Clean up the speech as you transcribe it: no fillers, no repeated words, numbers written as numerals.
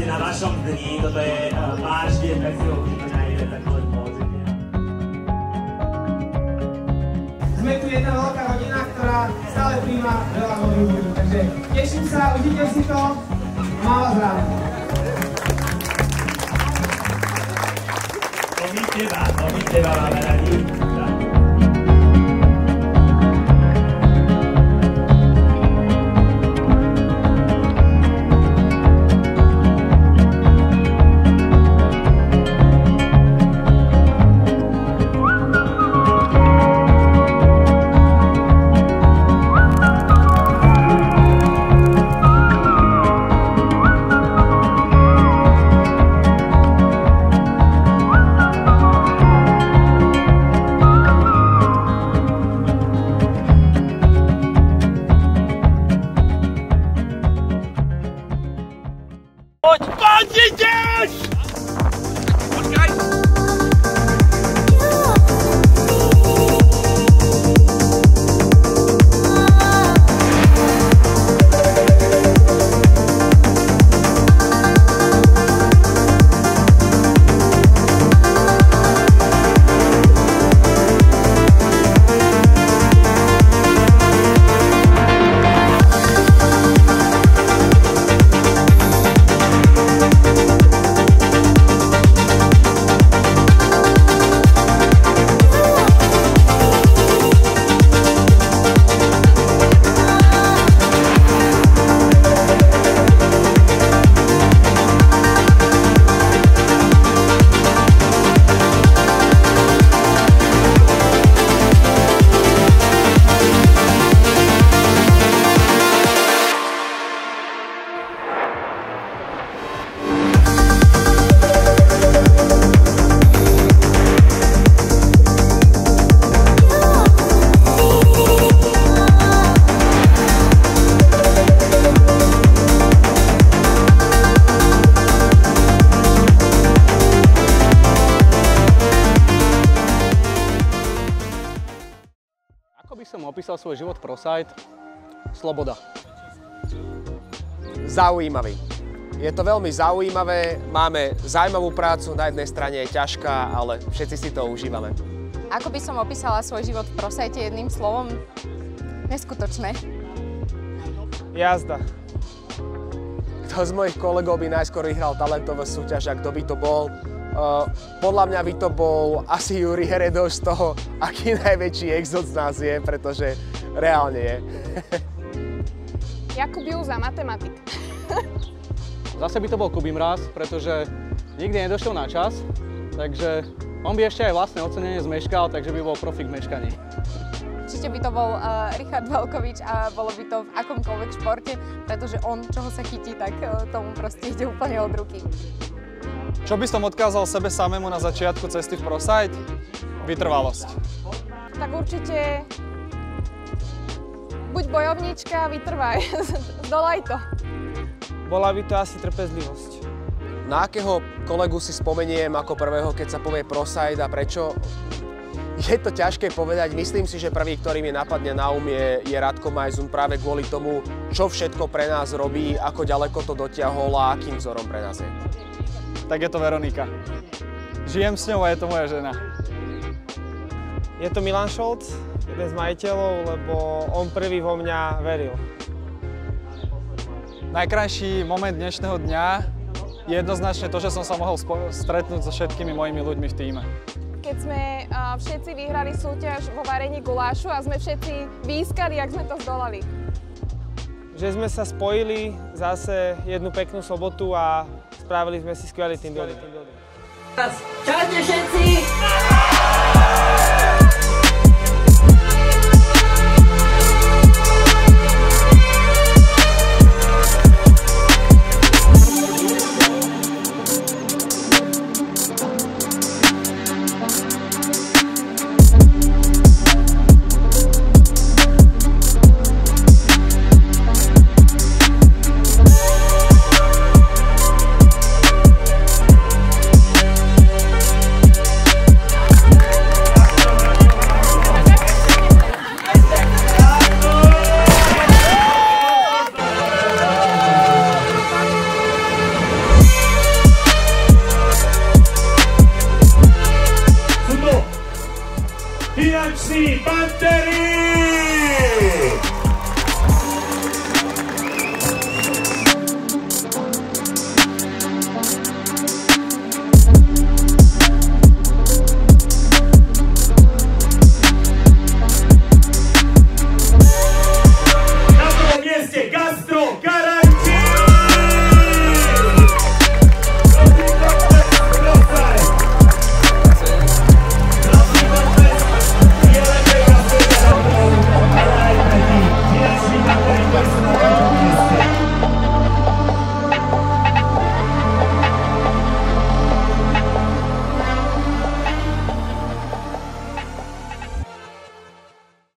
Na vašom dni, toto je váš deň, tak si ho užite najviac, ako len môžete. Sme tu jedna veľká rodina, ktorá stále príjma veľa nových ľudí, takže teším sa, užite si to, mám vás rád. To my teba máme radi. Ako by som opísal svoj život ProSide? Sloboda. Zaujímavý. Je to veľmi zaujímavé, máme zaujímavú prácu, na jednej strane je ťažká, ale všetci si to užívame. Ako by som opísala svoj život v ProSide jedným slovom? Neskutočné. Jazda. Kto z mojich kolegov by najskôr vyhral talentovú súťaž a kto by to bol? Podľa mňa by to bol asi Juri Heredoš z toho, aký najväčší exot z nás je, pretože reálne je. Jakub Júl za matematik. Zase by to bol Kubim Mráz, pretože nikdy nedošiel na čas, takže on by ešte aj vlastné ocenenie zmeškal, takže by bol profik v meškaní. Určite by to bol Richard Veľkovič a bolo by to v akomkoľvek športe, pretože on, čoho sa chytí, tak tomu proste ide úplne od ruky. Čo by som odkázal sebe samému na začiatku cesty v ProSide? Vytrvalosť. Tak určite buď bojovníčka, vytrvaj, zdolaj to. Bola by to asi trpezlivosť. Na akého kolegu si spomeniem ako prvého, keď sa povie ProSide a prečo? Je to ťažké povedať, myslím si, že prvý, ktorý mi napadne na je Radko Majzun práve kvôli tomu, čo všetko pre nás robí, ako ďaleko to dotiahol a akým vzorom pre nás je. Tak je to Veronika. Žijem s ňou a je to moja žena. Je to Milan Šolc, jeden z majiteľov, lebo on prvý vo mňa veril. Najkrajší moment dnešného dňa je jednoznačne to, že som sa mohol stretnúť so všetkými mojimi ľuďmi v tíme. Keď sme všetci vyhrali súťaž vo varení gulášu a sme všetci výskali, jak sme to zdolali. Že sme sa spojili zase jednu peknú sobotu a spravili sme si skvelý team building. Čaute všetci!